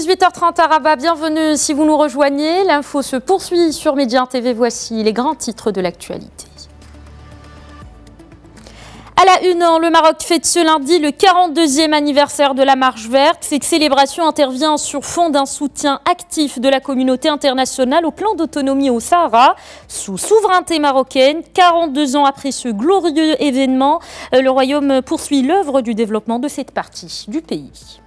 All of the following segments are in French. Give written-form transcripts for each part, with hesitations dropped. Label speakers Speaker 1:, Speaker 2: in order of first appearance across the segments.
Speaker 1: 18h30 à Rabat, bienvenue si vous nous rejoignez. L'info se poursuit sur Média TV. Voici les grands titres de l'actualité. À la une, le Maroc fête ce lundi le 42e anniversaire de la Marche verte. Cette célébration intervient sur fond d'un soutien actif de la communauté internationale au plan d'autonomie au Sahara, sous souveraineté marocaine. 42 ans après ce glorieux événement, le Royaume poursuit l'œuvre du développement de cette partie du pays.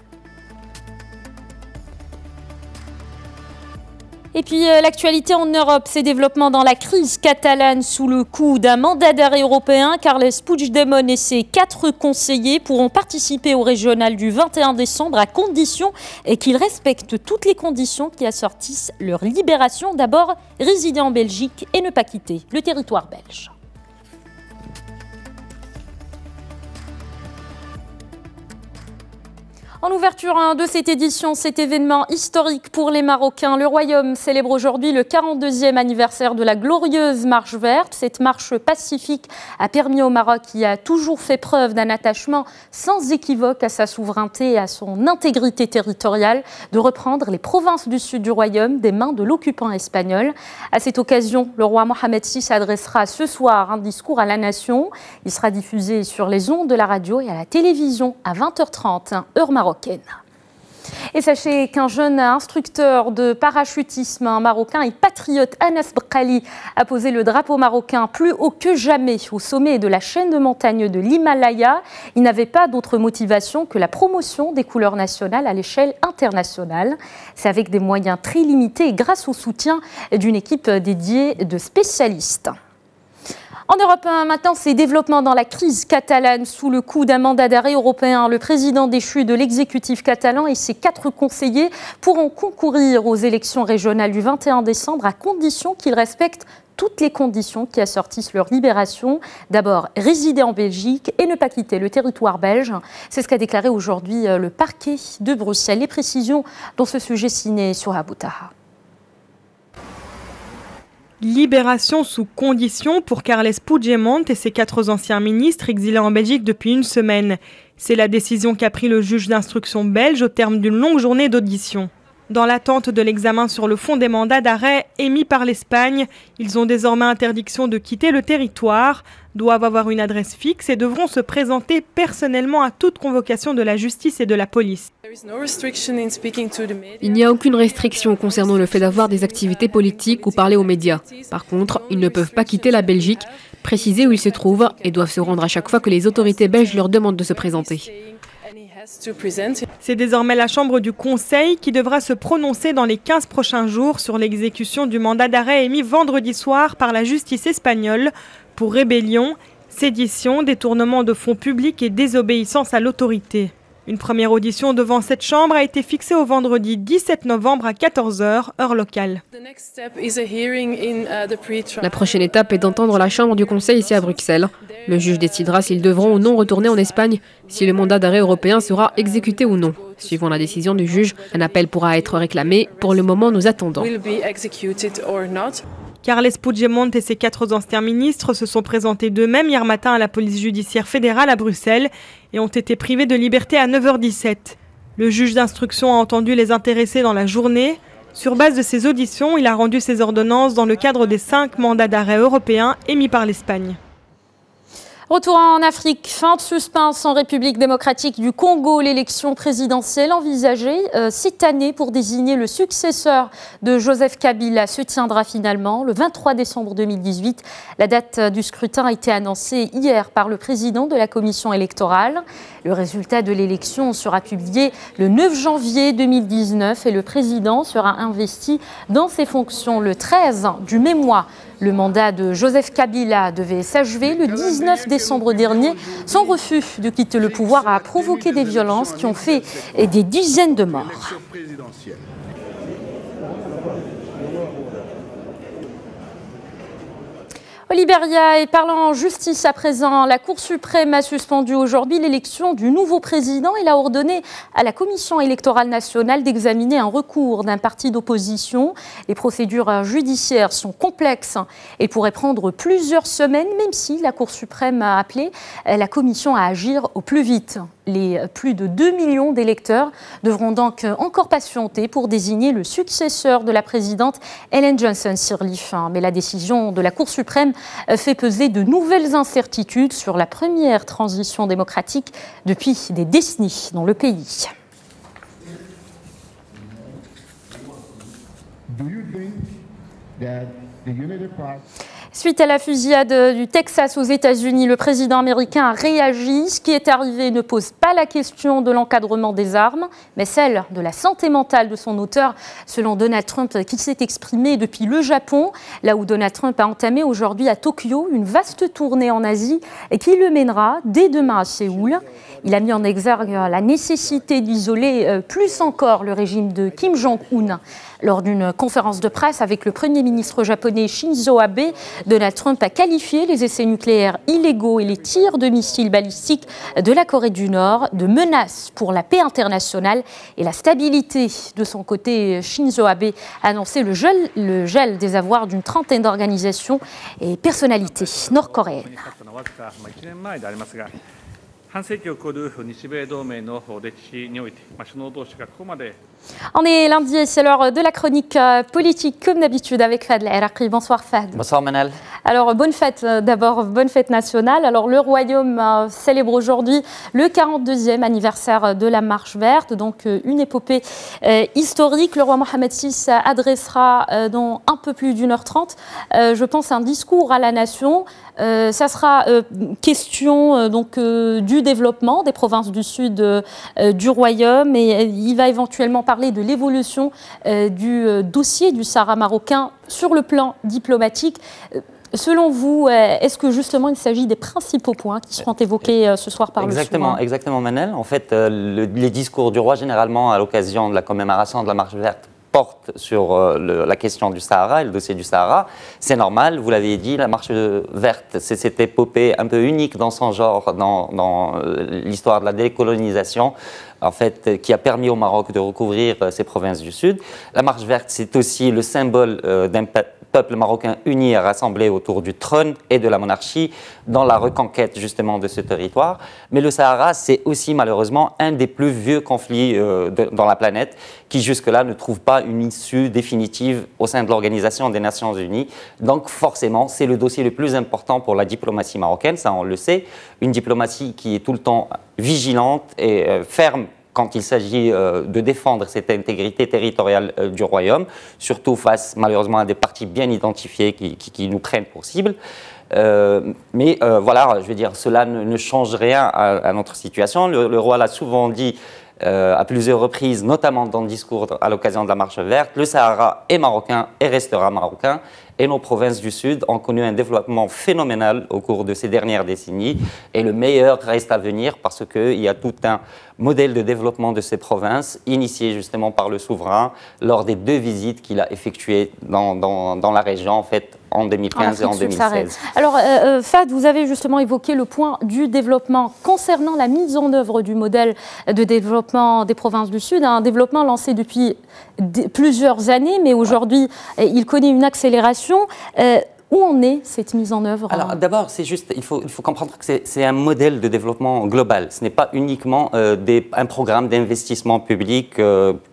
Speaker 1: Et puis l'actualité en Europe, ces développements dans la crise catalane sous le coup d'un mandat d'arrêt européen. Carles Puigdemont et ses 4 conseillers pourront participer au régional du 21 décembre à condition qu'ils respectent toutes les conditions qui assortissent leur libération. D'abord, résider en Belgique et ne pas quitter le territoire belge. En ouverture de cette édition, cet événement historique pour les Marocains, le Royaume célèbre aujourd'hui le 42e anniversaire de la glorieuse Marche verte. Cette marche pacifique a permis au Maroc, qui a toujours fait preuve d'un attachement sans équivoque à sa souveraineté et à son intégrité territoriale, de reprendre les provinces du sud du Royaume des mains de l'occupant espagnol. À cette occasion, le roi Mohamed VI adressera ce soir un discours à la nation. Il sera diffusé sur les ondes de la radio et à la télévision à 20h30, heure marocaine. Et sachez qu'un jeune instructeur de parachutisme marocain et patriote, Anas Bqali, a posé le drapeau marocain plus haut que jamais au sommet de la chaîne de montagnes de l'Himalaya. Il n'avait pas d'autre motivation que la promotion des couleurs nationales à l'échelle internationale. C'est avec des moyens très limités et grâce au soutien d'une équipe dédiée de spécialistes. En Europe, maintenant, ces développements dans la crise catalane sous le coup d'un mandat d'arrêt européen. Le président déchu de l'exécutif catalan et ses 4 conseillers pourront concourir aux élections régionales du 21 décembre à condition qu'ils respectent toutes les conditions qui assortissent leur libération. D'abord, résider en Belgique et ne pas quitter le territoire belge. C'est ce qu'a déclaré aujourd'hui le parquet de Bruxelles. Les précisions dans ce sujet signé sur Abou Taha.
Speaker 2: Libération sous condition pour Carles Puigdemont et ses 4 anciens ministres exilés en Belgique depuis une semaine. C'est la décision qu'a pris le juge d'instruction belge au terme d'une longue journée d'audition. Dans l'attente de l'examen sur le fond des mandats d'arrêt émis par l'Espagne, ils ont désormais interdiction de quitter le territoire, doivent avoir une adresse fixe et devront se présenter personnellement à toute convocation de la justice et de la police.
Speaker 3: Il n'y a aucune restriction concernant le fait d'avoir des activités politiques ou parler aux médias. Par contre, ils ne peuvent pas quitter la Belgique, préciser où ils se trouvent et doivent se rendre à chaque fois que les autorités belges leur demandent de se présenter.
Speaker 2: C'est désormais la Chambre du Conseil qui devra se prononcer dans les 15 prochains jours sur l'exécution du mandat d'arrêt émis vendredi soir par la justice espagnole pour rébellion, sédition, détournement de fonds publics et désobéissance à l'autorité. Une première audition devant cette chambre a été fixée au vendredi 17 novembre à 14h, heure locale.
Speaker 3: La prochaine étape est d'entendre la Chambre du Conseil ici à Bruxelles. Le juge décidera s'ils devront ou non retourner en Espagne, si le mandat d'arrêt européen sera exécuté ou non. Suivant la décision du juge, un appel pourra être réclamé. Pour le moment, nous attendons.
Speaker 2: Carles Puigdemont et ses 4 anciens ministres se sont présentés d'eux-mêmes hier matin à la police judiciaire fédérale à Bruxelles et ont été privés de liberté à 9h17. Le juge d'instruction a entendu les intéressés dans la journée. Sur base de ces auditions, il a rendu ses ordonnances dans le cadre des 5 mandats d'arrêt européens émis par l'Espagne.
Speaker 1: Retour en Afrique, fin de suspense en République démocratique du Congo. L'élection présidentielle envisagée cette année pour désigner le successeur de Joseph Kabila se tiendra finalement le 23 décembre 2018. La date du scrutin a été annoncée hier par le président de la commission électorale. Le résultat de l'élection sera publié le 9 janvier 2019 et le président sera investi dans ses fonctions le 13 du même mois. Le mandat de Joseph Kabila devait s'achever le 19 décembre dernier. Son refus de quitter le pouvoir a provoqué des violences qui ont fait des dizaines de morts. Au Libéria, et parlant justice à présent, la Cour suprême a suspendu aujourd'hui l'élection du nouveau président. Il a ordonné à la Commission électorale nationale d'examiner un recours d'un parti d'opposition. Les procédures judiciaires sont complexes et pourraient prendre plusieurs semaines, même si la Cour suprême a appelé la Commission à agir au plus vite. Les plus de 2 millions d'électeurs devront donc encore patienter pour désigner le successeur de la présidente Ellen Johnson Sirleaf. Mais la décision de la Cour suprême fait peser de nouvelles incertitudes sur la première transition démocratique depuis des décennies dans le pays. Suite à la fusillade du Texas aux États-Unis, le président américain a réagi. Ce qui est arrivé ne pose pas la question de l'encadrement des armes, mais celle de la santé mentale de son auteur, selon Donald Trump, qui s'est exprimé depuis le Japon, là où Donald Trump a entamé aujourd'hui à Tokyo une vaste tournée en Asie et qui le mènera dès demain à Séoul. Il a mis en exergue la nécessité d'isoler plus encore le régime de Kim Jong-un. Lors d'une conférence de presse avec le Premier ministre japonais Shinzo Abe, Donald Trump a qualifié les essais nucléaires illégaux et les tirs de missiles balistiques de la Corée du Nord de menaces pour la paix internationale et la stabilité. De son côté, Shinzo Abe a annoncé le gel des avoirs d'une trentaine d'organisations et personnalités nord-coréennes. On est lundi et c'est l'heure de la chronique politique comme d'habitude avec Fad El-Iraqi. Bonsoir Fad.
Speaker 4: Bonsoir Manal.
Speaker 1: Alors bonne fête d'abord, bonne fête nationale. Alors le Royaume célèbre aujourd'hui le 42e anniversaire de la Marche verte, donc une épopée historique. Le roi Mohammed VI adressera dans un peu plus d'1h30, je pense, un discours à la nation. Ça sera question du développement des provinces du sud du Royaume et il va éventuellement parler de l'évolution du dossier du Sahara marocain sur le plan diplomatique. Selon vous, est-ce que justement il s'agit des principaux points qui seront évoqués ce soir par le souverain ?
Speaker 4: Exactement Manel. En fait, les discours du roi généralement à l'occasion de la commémoration de la Marche verte porte sur la question du Sahara et le dossier du Sahara. C'est normal, vous l'avez dit, la Marche verte, c'est cette épopée un peu unique dans son genre, dans l'histoire de la décolonisation, en fait, qui a permis au Maroc de recouvrir ses provinces du Sud. La Marche verte, c'est aussi le symbole d'un peuple marocain uni et rassemblé autour du trône et de la monarchie dans la reconquête justement de ce territoire. Mais le Sahara, c'est aussi malheureusement un des plus vieux conflits dans la planète qui jusque-là ne trouve pas une issue définitive au sein de l'Organisation des Nations Unies. Donc forcément, c'est le dossier le plus important pour la diplomatie marocaine, ça on le sait. Une diplomatie qui est tout le temps vigilante et ferme quand il s'agit de défendre cette intégrité territoriale du royaume, surtout face malheureusement à des partis bien identifiés qui nous prennent pour cible. Mais voilà, je veux dire, cela ne change rien à notre situation. Le roi l'a souvent dit à plusieurs reprises, notamment dans le discours à l'occasion de la Marche verte, le Sahara est marocain et restera marocain. Et nos provinces du Sud ont connu un développement phénoménal au cours de ces dernières décennies. Et le meilleur reste à venir parce qu'il y a tout un modèle de développement de ces provinces initié justement par le souverain lors des 2 visites qu'il a effectuées dans la région en fait en 2015 et en 2016.
Speaker 1: Alors Fad, vous avez justement évoqué le point du développement concernant la mise en œuvre du modèle de développement des provinces du Sud, un développement lancé depuis plusieurs années, mais aujourd'hui il connaît une accélération. Où en est cette mise en œuvre ?
Speaker 4: Alors d'abord, c'est juste, il faut comprendre que c'est un modèle de développement global. Ce n'est pas uniquement un programme d'investissement public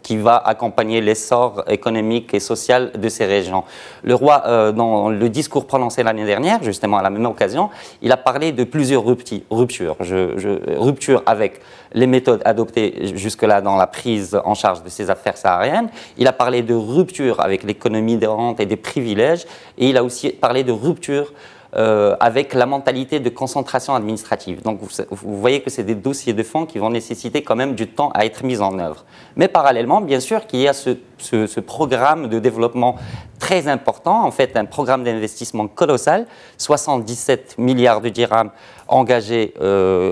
Speaker 4: qui va accompagner l'essor économique et social de ces régions. Le roi, dans le discours prononcé l'année dernière, justement à la même occasion, il a parlé de plusieurs ruptures. Rupture avec les méthodes adoptées jusque-là dans la prise en charge de ces affaires sahariennes. Il a parlé de rupture avec l'économie des rentes et des privilèges. Et il a aussi parlé de rupture avec la mentalité de concentration administrative. Donc vous voyez que c'est des dossiers de fond qui vont nécessiter quand même du temps à être mis en œuvre. Mais parallèlement, bien sûr qu'il y a ce programme de développement très important, en fait un programme d'investissement colossal, 77 milliards de dirhams engagés,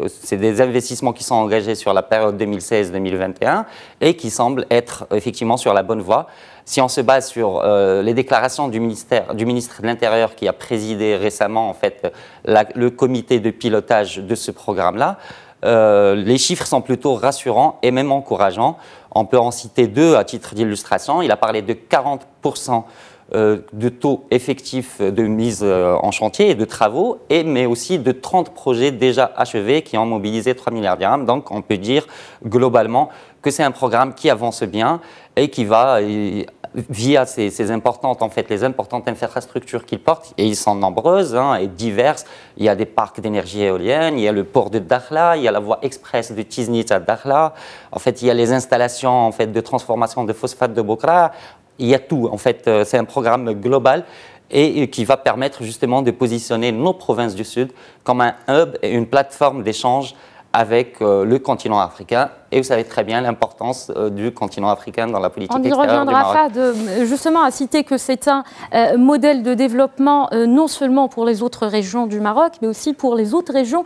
Speaker 4: c'est des investissements qui sont engagés sur la période 2016-2021 et qui semblent être effectivement sur la bonne voie. Si on se base sur les déclarations du ministre de l'Intérieur qui a présidé récemment en fait, le comité de pilotage de ce programme-là, les chiffres sont plutôt rassurants et même encourageants. On peut en citer deux à titre d'illustration. Il a parlé de 40% de taux effectif de mise en chantier et de travaux, mais aussi de 30 projets déjà achevés qui ont mobilisé 3 milliards de dirhams. Donc on peut dire globalement que c'est un programme qui avance bien et qui va, via ces importantes, en fait, les importantes infrastructures qu'il porte, et ils sont nombreuses et diverses. Il y a des parcs d'énergie éolienne, il y a le port de Dakhla, il y a la voie express de Tiznit à Dakhla. En fait, il y a les installations en fait, de transformation de phosphate de Bokra. Il y a tout. En fait, c'est un programme global et qui va permettre justement de positionner nos provinces du Sud comme un hub et une plateforme d'échange avec le continent africain. Et vous savez très bien l'importance du continent africain dans la politique extérieure du Maroc.
Speaker 1: On y reviendra, justement, à citer que c'est un modèle de développement non seulement pour les autres régions du Maroc, mais aussi pour les autres régions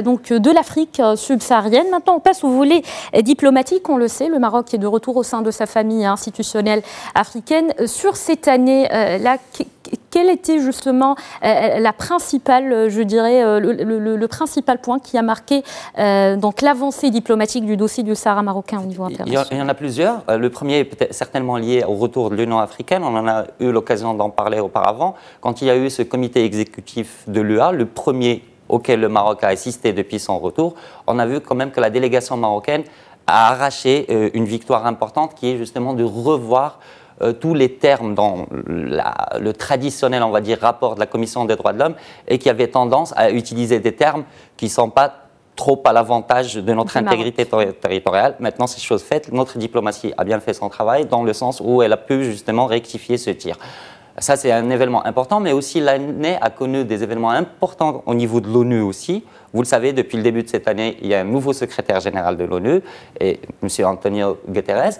Speaker 1: donc de l'Afrique subsaharienne. Maintenant, on passe au volet diplomatique. On le sait, le Maroc est de retour au sein de sa famille institutionnelle africaine. Sur cette année-là, quelle était justement la principale, je dirais, le principal point qui a marqué donc l'avancée diplomatique du dossier du Sahara marocain au niveau international?
Speaker 4: Il y en a plusieurs. Le premier est peut-être certainement lié au retour de l'Union africaine. On en a eu l'occasion d'en parler auparavant. Quand il y a eu ce comité exécutif de l'UA, le premier auquel le Maroc a assisté depuis son retour, on a vu quand même que la délégation marocaine a arraché une victoire importante qui est justement de revoir tous les termes dans le traditionnel, on va dire, rapport de la Commission des droits de l'homme et qui avait tendance à utiliser des termes qui ne sont pas trop à l'avantage de notre intégrité territoriale. Maintenant, c'est chose faite. Notre diplomatie a bien fait son travail dans le sens où elle a pu justement rectifier ce tir. Ça, c'est un événement important, mais aussi l'année a connu des événements importants au niveau de l'ONU aussi. Vous le savez, depuis le début de cette année, il y a un nouveau secrétaire général de l'ONU, M. Antonio Guterres.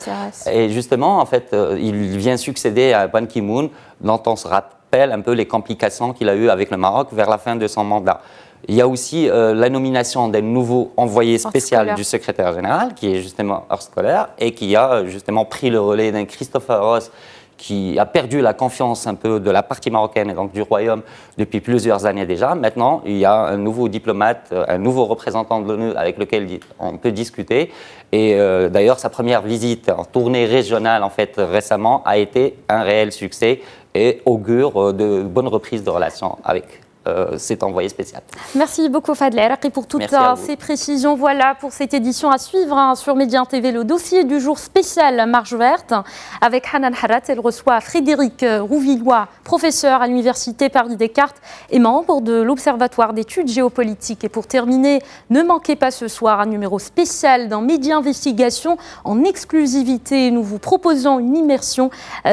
Speaker 4: Et justement, en fait, il vient succéder à Ban Ki-moon, dont on se rappelle un peu les complications qu'il a eues avec le Maroc vers la fin de son mandat. Il y a aussi la nomination d'un nouveau envoyé spécial du secrétaire général, qui est justement Horst Kohler, et qui a justement pris le relais d'un Christopher Ross, qui a perdu la confiance un peu de la partie marocaine et donc du Royaume depuis plusieurs années déjà. Maintenant, il y a un nouveau diplomate, un nouveau représentant de l'ONU avec lequel on peut discuter. Et d'ailleurs, sa première visite en tournée régionale, en fait, récemment, a été un réel succès et augure de bonnes reprises de relations avec cet envoyé spécial.
Speaker 1: Merci beaucoup Fadel Erraqi pour toutes ces précisions. Voilà pour cette édition à suivre sur Média TV, le dossier du jour spécial Marche verte avec Hanan Harat. Elle reçoit Frédéric Rouvillois, professeur à l'Université Paris-Descartes et membre de l'Observatoire d'études géopolitiques. Et pour terminer, ne manquez pas ce soir un numéro spécial dans Média Investigation en exclusivité. Nous vous proposons une immersion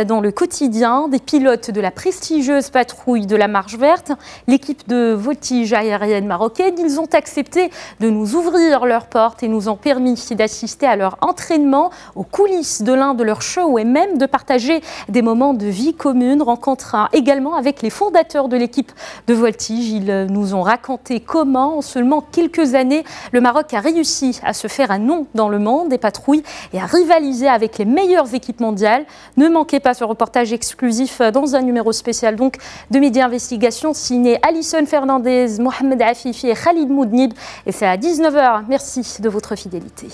Speaker 1: dans le quotidien des pilotes de la prestigieuse patrouille de la Marche verte, l'équipe de voltige aérienne marocaine. Ils ont accepté de nous ouvrir leurs portes et nous ont permis d'assister à leur entraînement aux coulisses de l'un de leurs shows et même de partager des moments de vie commune. Rencontre également avec les fondateurs de l'équipe de voltige. Ils nous ont raconté comment, en seulement quelques années, le Maroc a réussi à se faire un nom dans le monde des patrouilles et à rivaliser avec les meilleures équipes mondiales. Ne manquez pas ce reportage exclusif dans un numéro spécial donc de Média Investigation signé Alison Fernandez, Mohamed Afifi et Khalid Moudnid. Et c'est à 19h. Merci de votre fidélité.